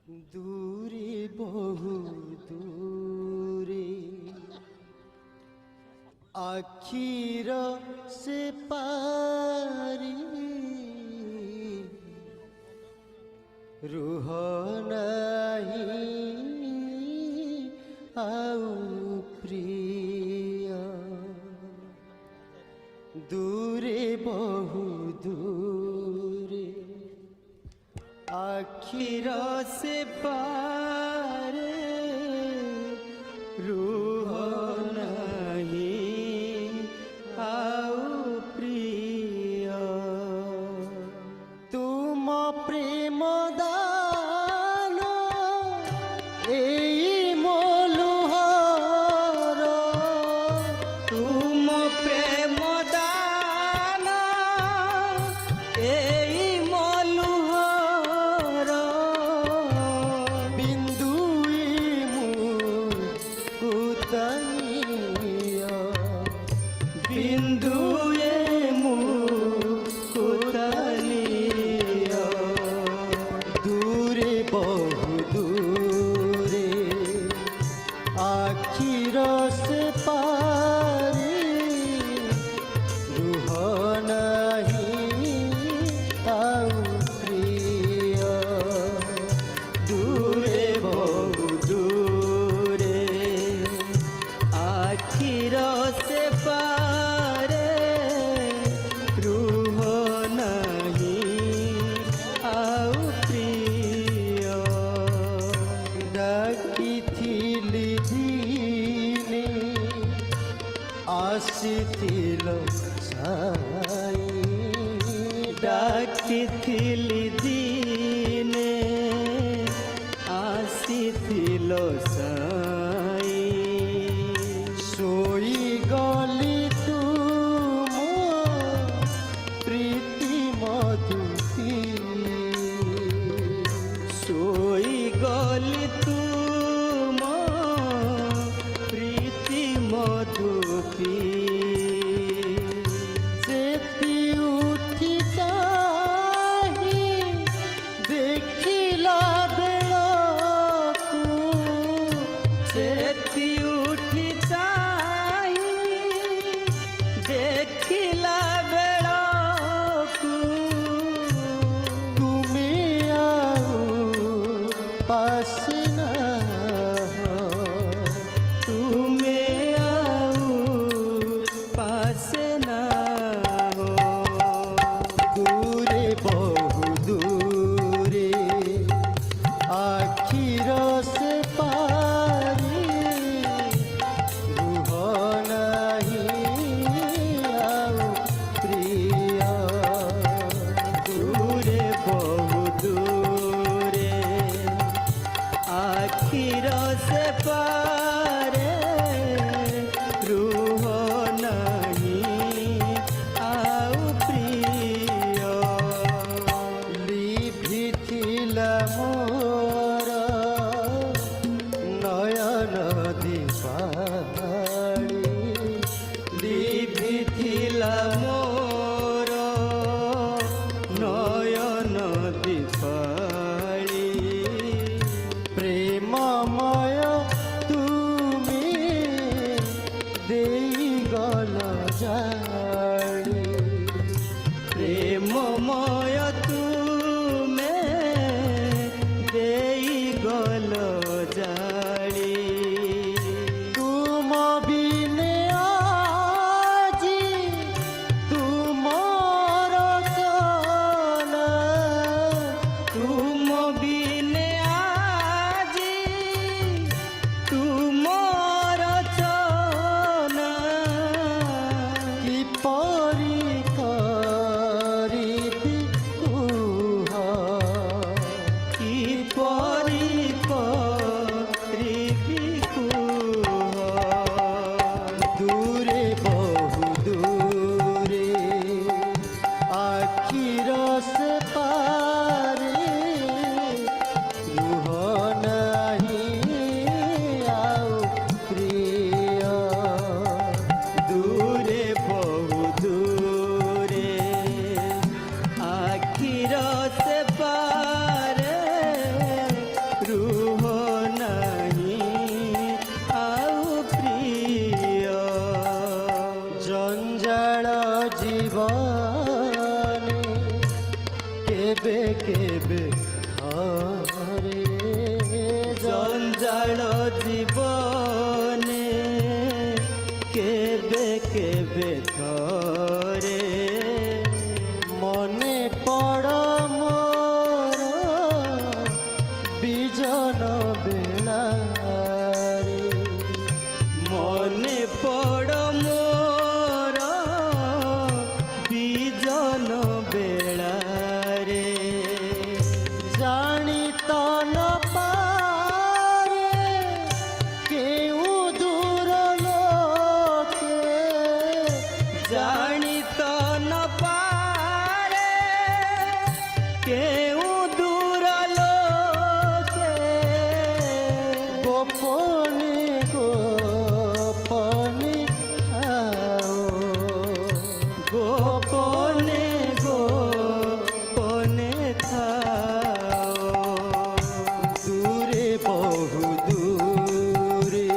দূরে বহু দূরে আখির সে পারি রুহ নাহি আউ প্রিয় দূরে বহু দূরে আখির সে পারে রুহ নাহি আউ প্রিয় তুম প্রেম দান এই মলুহর তুম প্রেম দান এই মলুহর বিন্দুই মুকুতানিয়া বিন্দুয়ে মুকুতানিয়া দূরে বহু দূরে আখির সে পারি রুহ নাহি আউ প্রিয় দূরে বহু দূরে আখির সে পারে রুহ নাহি আউ প্রিয় ডাকিথিলি দিনে আসিথিল সাই ডাকিথিলি দিনে আসিথিল সাই শোই গলি তুম প্রীতি মধুতি শোই গলি তুম প্রীতি মধুতি সেতি উঠি চাহি দেখিলা বেলকু সেতি উঠি চাহি দেখিলা বেলকু তুমি আউ পাশে না তুমি আউ পাশে না দূরে বহু দূরে আখির সে পারি রুহ নাহি আউ প্রিয় দূরে বহু দূরে আখির সে পারে রুহ নাহি আউ প্রিয় লিভিথিলা মোর নয়ন দীপালি লিভিথিলা মোর নয়ন দীপালি প্রেমময় তুমি দেই গল জাড়ি প্রেমময় তুমি দেই গল জাড়ি তুম বিনে আজি তুমর কনা তুম বিনে আজি তুমর চনা কিপরি করিবি কুহ কিপরি করিবি কুহ দূরে বহু দূরে আখির সে পারে রুহ নাহি আউ প্রিয় দূরে বহু দূরে আখির সে পারে କେବେ କେବେ ଥରେ ଜଞ୍ଜାଳ ଜୀବନେ କେବେ କେବେ ଥରେ ମନେ ପଡ଼ ମୋର ବିଜନ ବେଳାରେ ମନେ ପଡ଼ ମୋର ବିଜନ ବେଳାରେ ଜାଣି ତ ନ ପାରେ କେଉଁ ଦୂର ଲୋକେ ଜାଣି ତ ନ ପାରେ କେଉଁ ଦୂର ଲୋକେ গোপনে গোপনে আও গোপনে গোপনে থাও দূরে বহু দূরে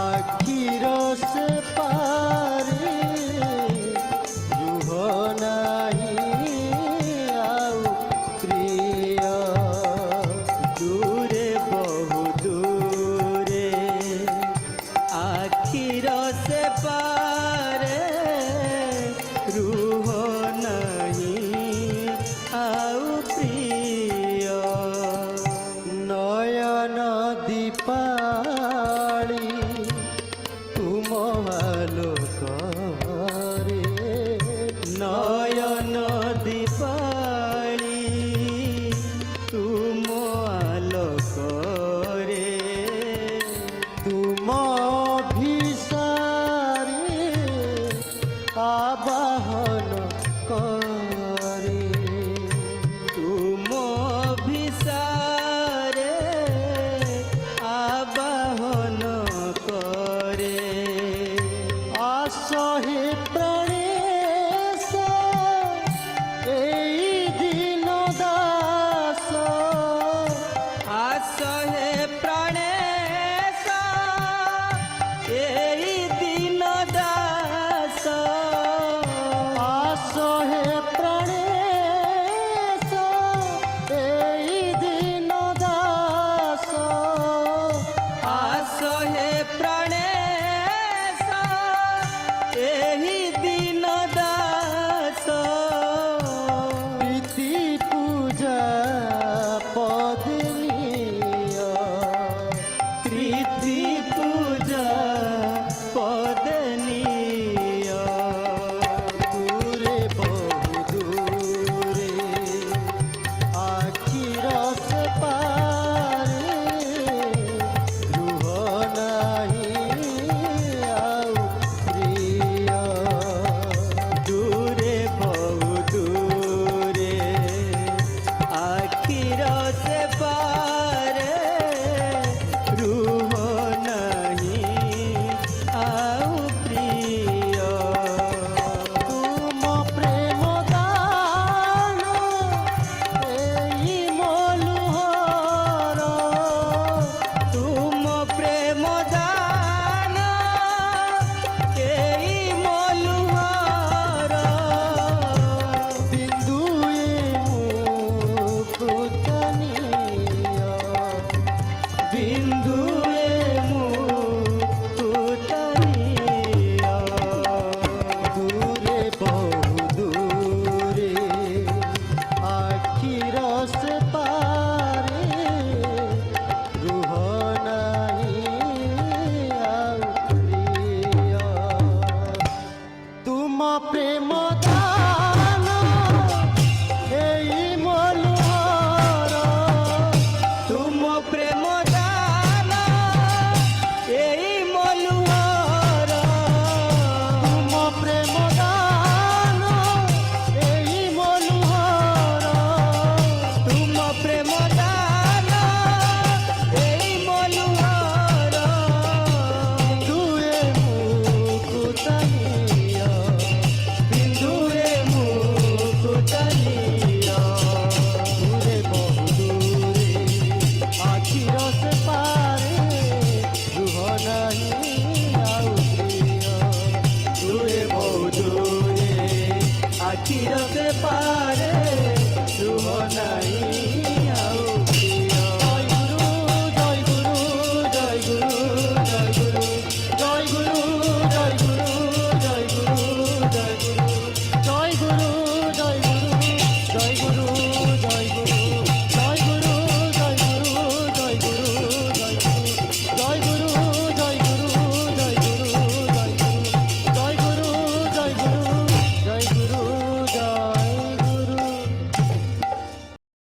আখির সে পারে রুহ নাহি আও প্রিয় দূরে বহু দূরে আখির সে পারে রুহ নাহি আউ প্রিয় নয়ন দীপালি তুম আলোকরে নয়ন দীপালি তুম আলোকরে তুম ভিসারে আবাহন করে তুম ভিসারে আবাহন করে আসহে প্রাণেশ এই দিন দাস আসহে প্রাণেশ এই দিন দাস আসহে প্রাণেশ এই দিন দাস আসহে প্রাণেশ এই দিন দাস প্রীতি পূজা পদনীয় প্রীতি পূজা পদনীয় দূরে বহু দূরে আখির সে পারে গৃহ নাহি আও প্রিয় দূরে বহু দূরে আখির সে পারে রুহ নাহি আউ প্রিয় তুম প্রেম দান এই মলুহর তুম প্রেম দান এই মলুহর বিন্দুয়ে মুকুটনীয় বিন্দুয়ে মুকুটনীয় দূরে বহু দূরে আখির সে পারে রুহ নাহি আও প্রিয় তুম প্রেম দান এই মলুহর তুম প্রেম দান এই মলুহর তুম প্রেম দান এই মলুহর তুম প্রেম দান এই মলুহর দুয়ে মুকুটনীয় বিন্দুয়ে মুকুটনীয় দূরে বহু দূরে আখির সে পারে রুহ নাহি আও প্রিয় দূরে বহু দূরে আখির সে পারে